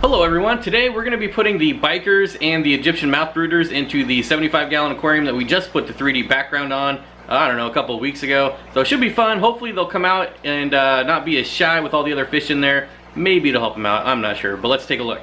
Hello everyone, today we're going to be putting the bikers and the Egyptian Mouthbrooders into the 75-gallon aquarium that we just put the 3D background on, I don't know, a couple of weeks ago. So it should be fun. Hopefully they'll come out and not be as shy with all the other fish in there. Maybe it'll help them out, I'm not sure, but let's take a look.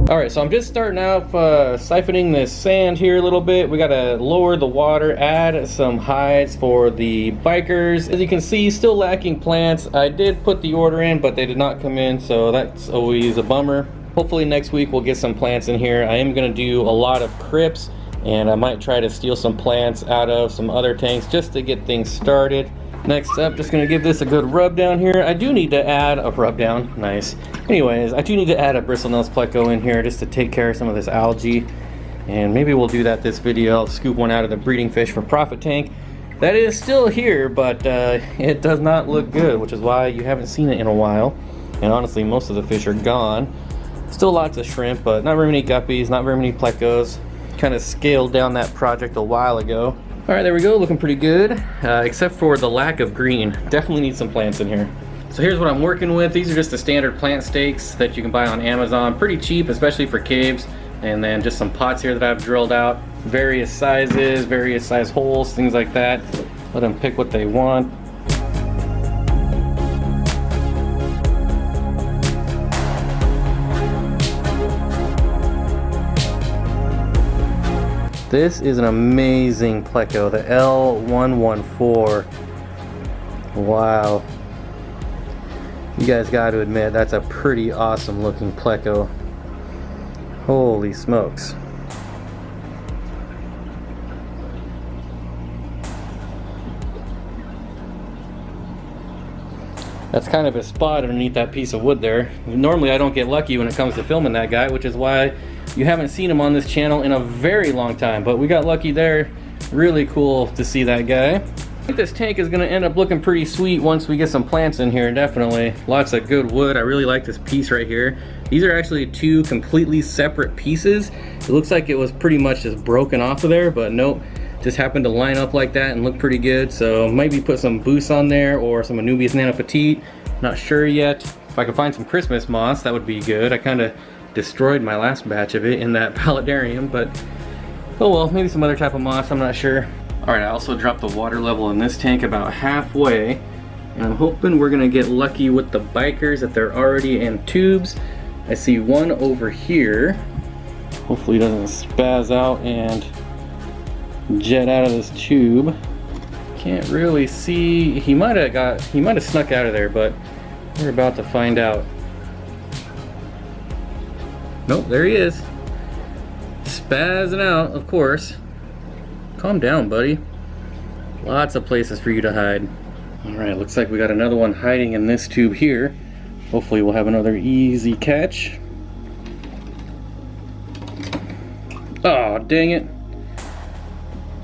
Alright, so I'm just starting out siphoning this sand here a little bit. We gotta lower the water, add some hides for the bikers. As you can see, still lacking plants. I did put the order in, but they did not come in, so that's always a bummer. Hopefully next week we'll get some plants in here. I am gonna do a lot of crypts, and I might try to steal some plants out of some other tanks just to get things started. Next up, just gonna give this a good rub down here. I do need to add a rub down, nice. Anyways, I do need to add a bristlenose pleco in here just to take care of some of this algae. And maybe we'll do that this video. I'll scoop one out of the breeding fish for profit tank. That is still here, but it does not look good, which is why you haven't seen it in a while. And honestly, most of the fish are gone. Still lots of shrimp, but not very many guppies, not very many plecos. Kind of scaled down that project a while ago. Alright, there we go, looking pretty good, except for the lack of green. Definitely need some plants in here. So here's what I'm working with. These are just the standard plant stakes that you can buy on Amazon. Pretty cheap, especially for caves. And then just some pots here that I've drilled out. Various sizes, various size holes, things like that. Let them pick what they want. This is an amazing pleco, the L114. Wow. You guys got to admit, that's a pretty awesome looking pleco. Holy smokes. That's kind of a spot underneath that piece of wood there. Normally I don't get lucky when it comes to filming that guy, which is why you haven't seen him on this channel in a very long time, but we got lucky there. Really cool to see that guy. I think this tank is gonna end up looking pretty sweet once we get some plants in here, definitely. Lots of good wood. I really like this piece right here. These are actually two completely separate pieces. It looks like it was pretty much just broken off of there, but nope. Just happened to line up like that and look pretty good. So maybe put some boost on there or some Anubias Nano Petite. Not sure yet. If I could find some Christmas moss, that would be good. I kind of destroyed my last batch of it in that paludarium, but oh well, maybe some other type of moss, I'm not sure. Alright, I also dropped the water level in this tank about halfway, and I'm hoping we're gonna get lucky with the bikers if they're already in tubes. I see one over here. Hopefully he doesn't spaz out and jet out of this tube. Can't really see. He might have snuck out of there, but we're about to find out. Nope, there he is. Spazzing out, of course. Calm down, buddy. Lots of places for you to hide. Alright, looks like we got another one hiding in this tube here. Hopefully we'll have another easy catch. Oh, dang it.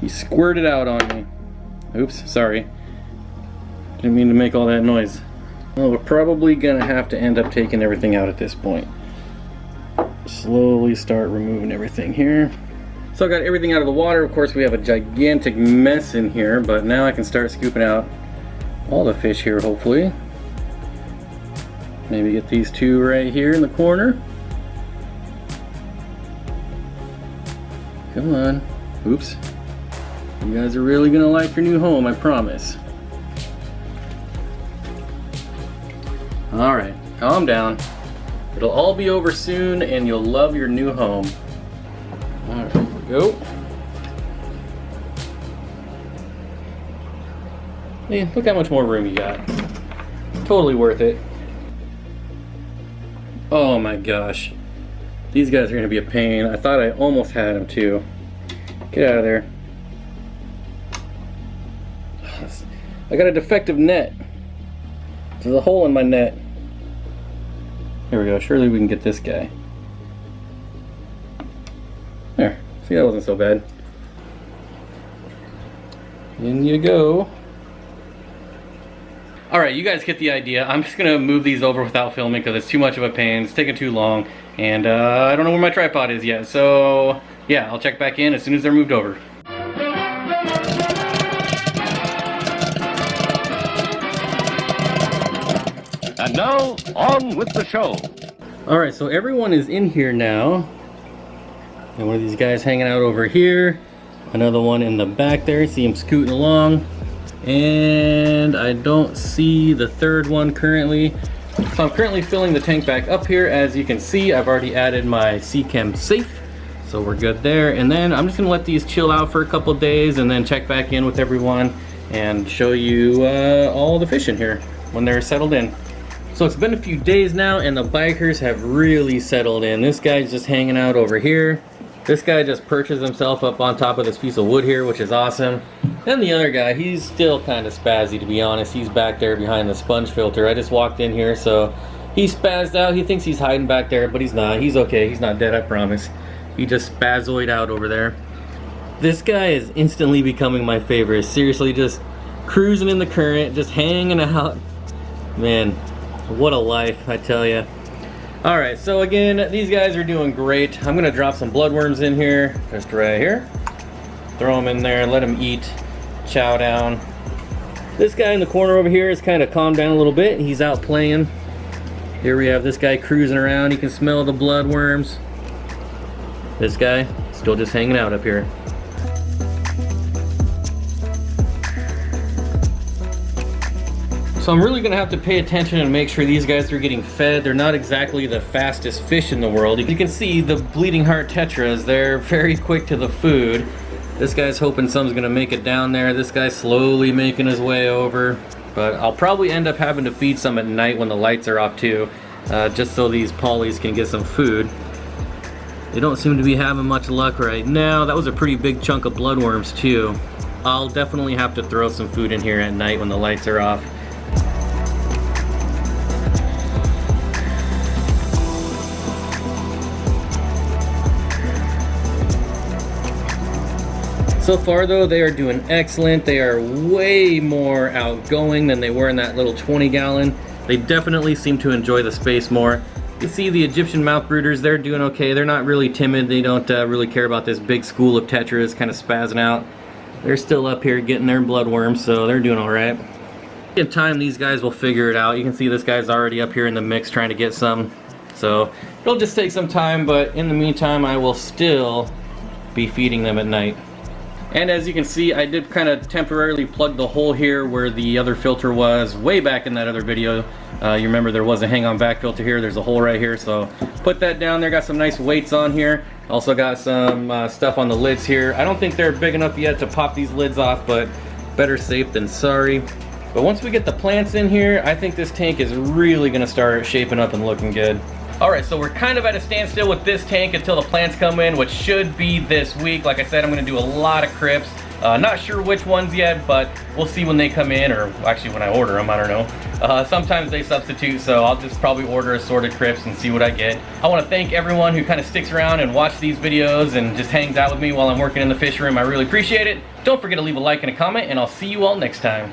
He squirted out on me. Oops, sorry. Didn't mean to make all that noise. Well, we're probably gonna have to end up taking everything out at this point. Slowly start removing everything here. So I got everything out of the water. Of course we have a gigantic mess in here, but now I can start scooping out all the fish here, hopefully. Maybe get these two right here in the corner. Come on. Oops. You guys are really gonna like your new home, I promise. Alright, calm down. It'll all be over soon and you'll love your new home. Alright, here we go. Hey, look how much more room you got. Totally worth it. Oh my gosh. These guys are gonna be a pain. I thought I almost had them too. Get out of there. I got a defective net. There's a hole in my net. Here we go, surely we can get this guy. There, see, that wasn't so bad. In you go. Alright, you guys get the idea. I'm just gonna move these over without filming because it's too much of a pain. It's taking too long. And I don't know where my tripod is yet. So, yeah, I'll check back in as soon as they're moved over. And now, on with the show. Alright, so everyone is in here now. And one of these guys hanging out over here. Another one in the back there. See him scooting along. And I don't see the third one currently. So I'm currently filling the tank back up here. As you can see, I've already added my Seachem safe. So we're good there. And then I'm just gonna let these chill out for a couple days and then check back in with everyone and show you all the fish in here when they're settled in. So it's been a few days now and the bikers have really settled in. This guy's just hanging out over here. This guy just perches himself up on top of this piece of wood here, which is awesome. And the other guy, he's still kind of spazzy, to be honest. He's back there behind the sponge filter. I just walked in here, so he's spazzed out. He thinks he's hiding back there, but he's not. He's okay. He's not dead, I promise. He just spazoid out over there. This guy is instantly becoming my favorite. Seriously, just cruising in the current, just hanging out. Man, what a life, I tell you. Alright, so again, these guys are doing great. I'm gonna drop some bloodworms in here, just right here. Throw them in there, let them eat, chow down. This guy in the corner over here has kind of calmed down a little bit. He's out playing. Here we have this guy cruising around. You can smell the bloodworms. This guy, still just hanging out up here. So I'm really gonna have to pay attention and make sure these guys are getting fed. They're not exactly the fastest fish in the world. You can see the bleeding heart tetras, they're very quick to the food. This guy's hoping some's gonna make it down there. This guy's slowly making his way over. But I'll probably end up having to feed some at night when the lights are off too, just so these pollies can get some food. They don't seem to be having much luck right now. That was a pretty big chunk of bloodworms too. I'll definitely have to throw some food in here at night when the lights are off. So far though, they are doing excellent. They are way more outgoing than they were in that little 20 gallon. They definitely seem to enjoy the space more. You see the Egyptian Mouthbrooders, they're doing okay. They're not really timid. They don't really care about this big school of tetras kind of spazzing out. They're still up here getting their bloodworms, so they're doing all right. In time, these guys will figure it out. You can see this guy's already up here in the mix trying to get some. So it'll just take some time, but in the meantime, I will still be feeding them at night. And as you can see, I did kind of temporarily plug the hole here where the other filter was way back in that other video. You remember there was a hang-on back filter here. There's a hole right here, so put that down there. Got some nice weights on here. Also got some stuff on the lids here. I don't think they're big enough yet to pop these lids off, but better safe than sorry. But once we get the plants in here, I think this tank is really gonna start shaping up and looking good. Alright, so we're kind of at a standstill with this tank until the plants come in, which should be this week. Like I said, I'm going to do a lot of crypts. Not sure which ones yet, but we'll see when they come in, or actually when I order them, I don't know. Sometimes they substitute, so I'll just probably order assorted crypts and see what I get. I want to thank everyone who kind of sticks around and watches these videos and just hangs out with me while I'm working in the fish room. I really appreciate it. Don't forget to leave a like and a comment, and I'll see you all next time.